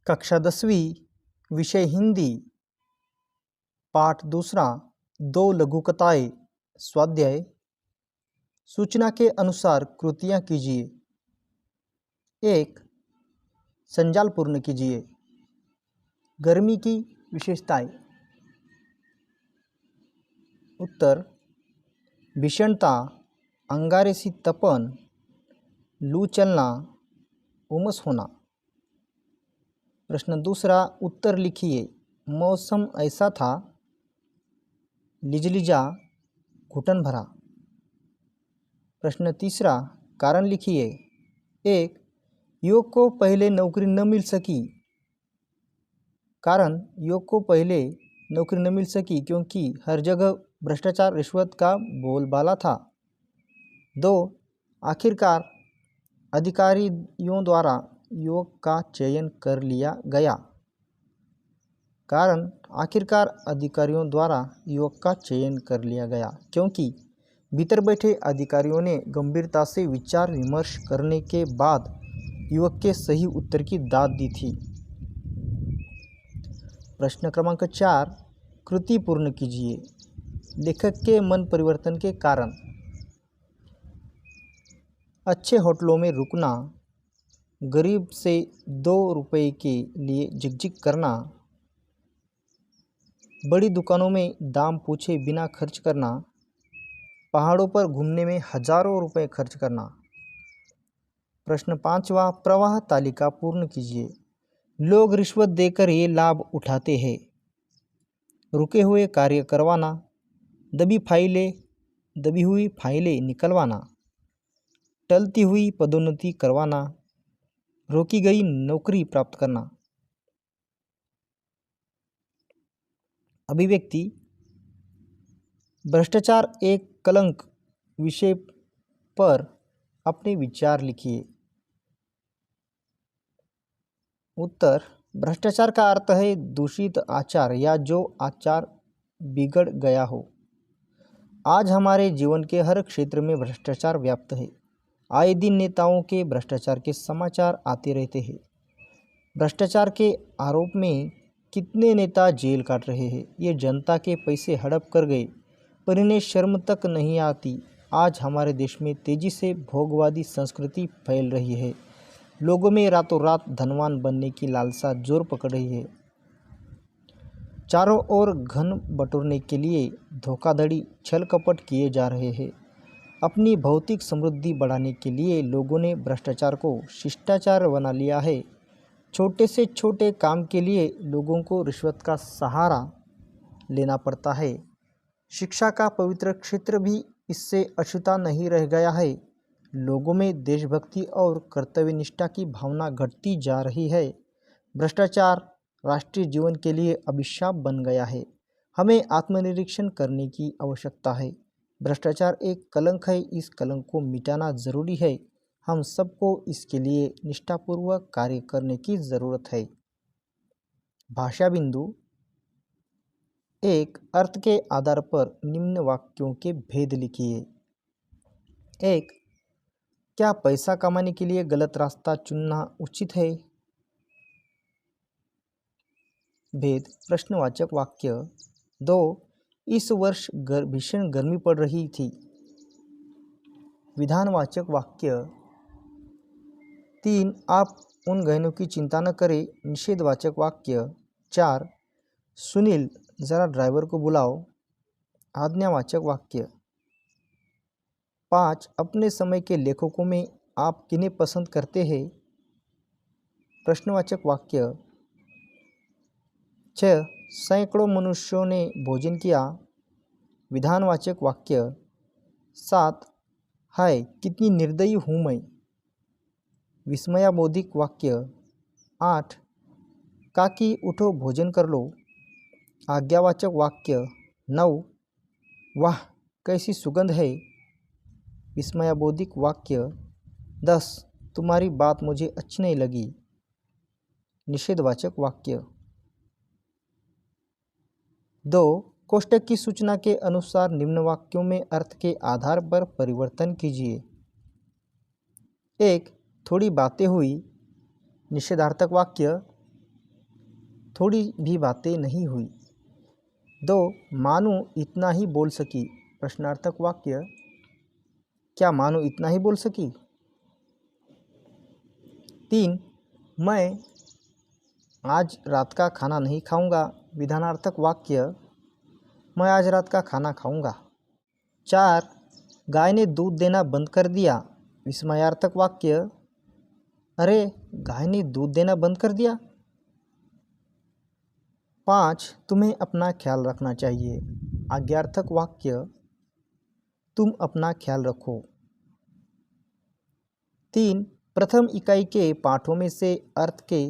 कक्षा 10वीं विषय हिंदी पाठ दूसरा 2 लघुकथाएं स्वाध्याय। सूचना के अनुसार कृतियां कीजिए। 1 संजाल पूर्ण कीजिए। गर्मी की विशेषताएं। उत्तर भीषणता, अंगारे सी तपन, लू चलना, उमस होना। प्रश्न दूसरा उत्तर लिखिए। मौसम ऐसा था, लिजलिजा, घुटन भरा। प्रश्न तीसरा कारण लिखिए। 1 युवक को पहले नौकरी न मिल सकी। कारण युवक को पहले नौकरी न मिल सकी क्योंकि हर जगह भ्रष्टाचार रिश्वत का बोलबाला था। 2 आखिरकार अधिकारियों द्वारा युवक का चयन कर लिया गया। कारण आखिरकार अधिकारियों द्वारा युवक का चयन कर लिया गया क्योंकि भीतर बैठे अधिकारियों ने गंभीरता से विचार विमर्श करने के बाद युवक के सही उत्तर की दाद दी थी। प्रश्न क्रमांक 4 कृति पूर्ण कीजिए। लेखक के मन परिवर्तन के कारण। अच्छे होटलों में रुकना, गरीब से 2 रुपए के लिए झिकझिक करना, बड़ी दुकानों में दाम पूछे बिना खर्च करना, पहाड़ों पर घूमने में हजारों रुपए खर्च करना। प्रश्न 5वां प्रवाह तालिका पूर्ण कीजिए। लोग रिश्वत देकर ये लाभ उठाते हैं। रुके हुए कार्य करवाना, दबी हुई फाइलें निकलवाना, टलती हुई पदोन्नति करवाना, रोकी गई नौकरी प्राप्त करना। अभिव्यक्ति भ्रष्टाचार एक कलंक विषय पर अपने विचार लिखिए। उत्तर भ्रष्टाचार का अर्थ है दूषित आचार या जो आचार बिगड़ गया हो। आज हमारे जीवन के हर क्षेत्र में भ्रष्टाचार व्याप्त है। आए दिन नेताओं के भ्रष्टाचार के समाचार आते रहते हैं। भ्रष्टाचार के आरोप में कितने नेता जेल काट रहे हैं। ये जनता के पैसे हड़प कर गए पर इन्हें शर्म तक नहीं आती। आज हमारे देश में तेजी से भोगवादी संस्कृति फैल रही है। लोगों में रातों रात धनवान बनने की लालसा जोर पकड़ रही है। चारों ओर धन बटोरने के लिए धोखाधड़ी छल कपट किए जा रहे हैं। अपनी भौतिक समृद्धि बढ़ाने के लिए लोगों ने भ्रष्टाचार को शिष्टाचार बना लिया है। छोटे से छोटे काम के लिए लोगों को रिश्वत का सहारा लेना पड़ता है। शिक्षा का पवित्र क्षेत्र भी इससे अछूता नहीं रह गया है। लोगों में देशभक्ति और कर्तव्यनिष्ठा की भावना घटती जा रही है। भ्रष्टाचार राष्ट्रीय जीवन के लिए अभिशाप बन गया है। हमें आत्मनिरीक्षण करने की आवश्यकता है। भ्रष्टाचार एक कलंक है, इस कलंक को मिटाना जरूरी है। हम सबको इसके लिए निष्ठापूर्वक कार्य करने की ज़रूरत है। भाषा बिंदु 1 अर्थ के आधार पर निम्न वाक्यों के भेद लिखिए। 1 क्या पैसा कमाने के लिए गलत रास्ता चुनना उचित है? भेद प्रश्नवाचक वाक्य। 2 इस वर्ष भीषण गर्मी पड़ रही थी। विधानवाचक वाक्य। 3 आप उन गहनों की चिंता न करें। निषेधवाचक वाक्य। 4 सुनील जरा ड्राइवर को बुलाओ। आज्ञावाचक वाक्य। 5 अपने समय के लेखकों में आप किन्हें पसंद करते हैं? प्रश्नवाचक वाक्य। 6 सैकड़ों मनुष्यों ने भोजन किया। विधानवाचक वाक्य। 7 हाय कितनी निर्दयी हूँ मैं। विस्मयाबोधिक वाक्य। 8 काकी उठो भोजन कर लो। आज्ञावाचक वाक्य। 9 वाह कैसी सुगंध है। विस्मयाबोधिक वाक्य। 10 तुम्हारी बात मुझे अच्छी नहीं लगी। निषेधवाचक वाक्य। 2 कोष्टक की सूचना के अनुसार निम्न वाक्यों में अर्थ के आधार पर परिवर्तन कीजिए। 1 थोड़ी बातें हुई। निषेधार्थक वाक्य। थोड़ी भी बातें नहीं हुई। 2. मानो इतना ही बोल सकी। प्रश्नार्थक वाक्य, क्या मानो इतना ही बोल सकी? 3. मैं आज रात का खाना नहीं खाऊंगा। विधानार्थक वाक्य, मैं आज रात का खाना खाऊंगा। 4. गाय ने दूध देना बंद कर दिया। विस्मयार्थक वाक्य, अरे गाय ने दूध देना बंद कर दिया। 5. तुम्हें अपना ख्याल रखना चाहिए। आज्ञार्थक वाक्य, तुम अपना ख्याल रखो। 3. प्रथम इकाई के पाठों में से अर्थ के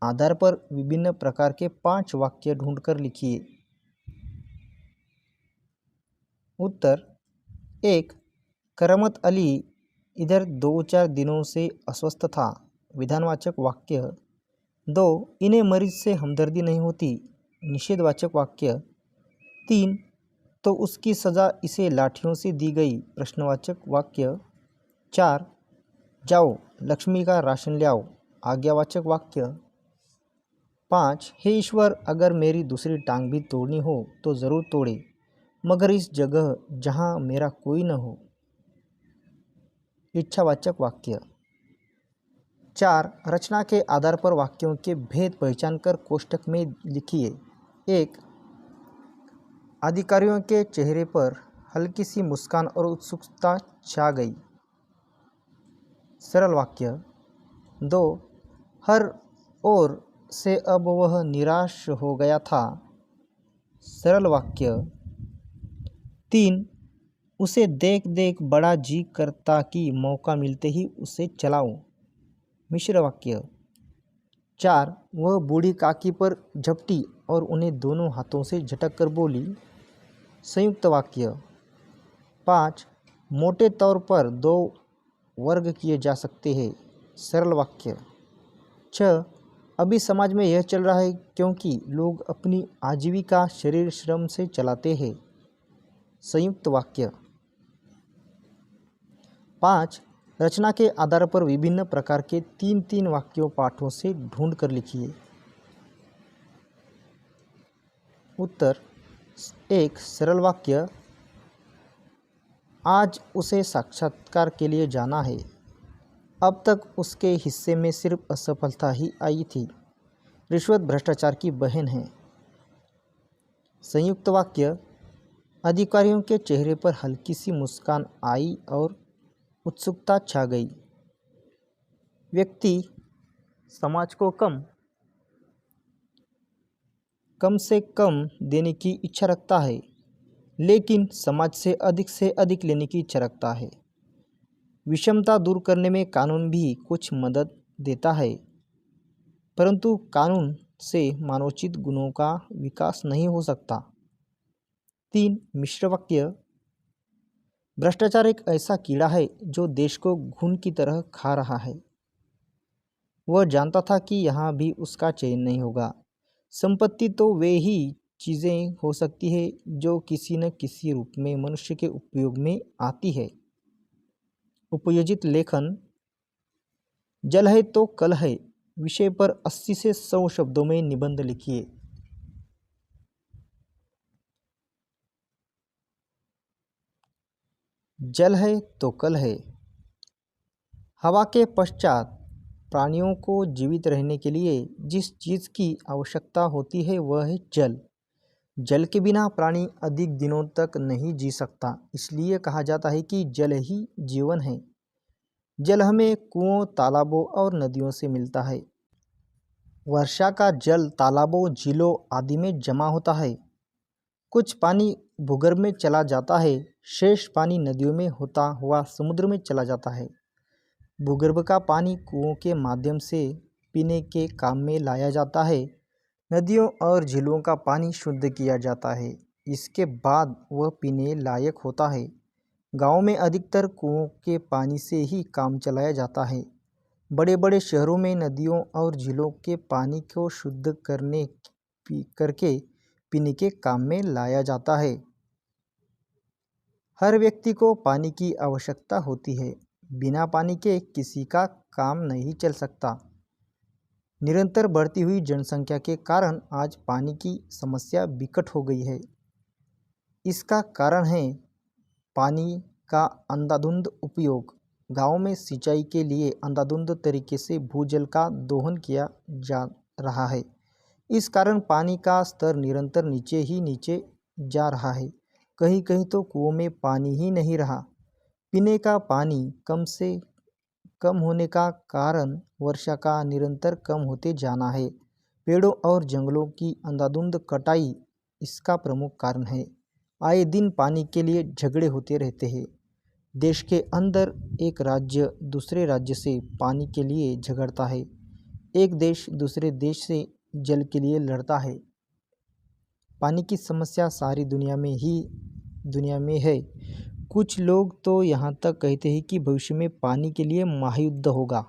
आधार पर विभिन्न प्रकार के 5 वाक्य ढूंढकर लिखिए। उत्तर 1. करमत अली इधर 2-4 दिनों से अस्वस्थ था। विधानवाचक वाक्य। 2. इन्हें मरीज से हमदर्दी नहीं होती। निषेधवाचक वाक्य। 3. तो उसकी सज़ा इसे लाठियों से दी गई। प्रश्नवाचक वाक्य। 4. जाओ लक्ष्मी का राशन ले आओ। आज्ञावाचक वाक्य। 5. हे ईश्वर, अगर मेरी दूसरी टांग भी तोड़नी हो तो ज़रूर तोड़े, मगर इस जगह जहाँ मेरा कोई न हो। इच्छावाचक वाक्य। 4. रचना के आधार पर वाक्यों के भेद पहचान कर कोष्टक में लिखिए। 1. अधिकारियों के चेहरे पर हल्की सी मुस्कान और उत्सुकता छा गई। सरल वाक्य। 2. हर ओर से अब वह निराश हो गया था। सरल वाक्य। 3. उसे देख देख बड़ा जी करता कि मौका मिलते ही उसे चलाऊं। मिश्र वाक्य। 4. वह बूढ़ी काकी पर झपटी और उन्हें दोनों हाथों से झटक कर बोली। संयुक्त वाक्य। 5. मोटे तौर पर 2 वर्ग किए जा सकते हैं। सरल वाक्य। 6. अभी समाज में यह चल रहा है क्योंकि लोग अपनी आजीविका शरीर श्रम से चलाते हैं। संयुक्त वाक्य। 5. रचना के आधार पर विभिन्न प्रकार के 3-3 वाक्यों पाठों से ढूंढ कर लिखिए। उत्तर 1. सरल वाक्य, आज उसे साक्षात्कार के लिए जाना है। अब तक उसके हिस्से में सिर्फ असफलता ही आई थी। रिश्वत भ्रष्टाचार की बहन है। संयुक्त वाक्य, अधिकारियों के चेहरे पर हल्की सी मुस्कान आई और उत्सुकता छा गई। व्यक्ति समाज को कम से कम देने की इच्छा रखता है, लेकिन समाज से अधिक लेने की इच्छा रखता है। विषमता दूर करने में कानून भी कुछ मदद देता है, परंतु कानून से मानवोचित गुणों का विकास नहीं हो सकता। 3. मिश्र वाक्य, भ्रष्टाचार एक ऐसा कीड़ा है जो देश को घुन की तरह खा रहा है। वह जानता था कि यहाँ भी उसका चयन नहीं होगा। संपत्ति तो वे ही चीज़ें हो सकती है जो किसी न किसी रूप में मनुष्य के उपयोग में आती है। उपयोजित लेखन। जल है तो कल है विषय पर 80 से 100 शब्दों में निबंध लिखिए। जल है तो कल है। हवा के पश्चात प्राणियों को जीवित रहने के लिए जिस चीज़ की आवश्यकता होती है वह है जल। जल के बिना प्राणी अधिक दिनों तक नहीं जी सकता, इसलिए कहा जाता है कि जल ही जीवन है। जल हमें कुओं, तालाबों और नदियों से मिलता है। वर्षा का जल तालाबों, झीलों आदि में जमा होता है। कुछ पानी भूगर्भ में चला जाता है, शेष पानी नदियों में होता हुआ समुद्र में चला जाता है। भूगर्भ का पानी कुओं के माध्यम से पीने के काम में लाया जाता है। नदियों और झीलों का पानी शुद्ध किया जाता है, इसके बाद वह पीने लायक होता है। गाँव में अधिकतर कुओं के पानी से ही काम चलाया जाता है। बड़े बड़े शहरों में नदियों और झीलों के पानी को शुद्ध करके पीने के काम में लाया जाता है। हर व्यक्ति को पानी की आवश्यकता होती है। बिना पानी के किसी का काम नहीं चल सकता। निरंतर बढ़ती हुई जनसंख्या के कारण आज पानी की समस्या विकट हो गई है। इसका कारण है पानी का अंधाधुंध उपयोग। गाँव में सिंचाई के लिए अंधाधुंध तरीके से भूजल का दोहन किया जा रहा है। इस कारण पानी का स्तर निरंतर नीचे ही नीचे जा रहा है। कहीं कहीं तो कुओं में पानी ही नहीं रहा। पीने का पानी कम से कम होने का कारण वर्षा का निरंतर कम होते जाना है। पेड़ों और जंगलों की अंधाधुंध कटाई इसका प्रमुख कारण है। आए दिन पानी के लिए झगड़े होते रहते हैं। देश के अंदर एक राज्य दूसरे राज्य से पानी के लिए झगड़ता है। एक देश दूसरे देश से जल के लिए लड़ता है। पानी की समस्या सारी दुनिया में है। कुछ लोग तो यहाँ तक कहते हैं कि भविष्य में पानी के लिए महायुद्ध होगा।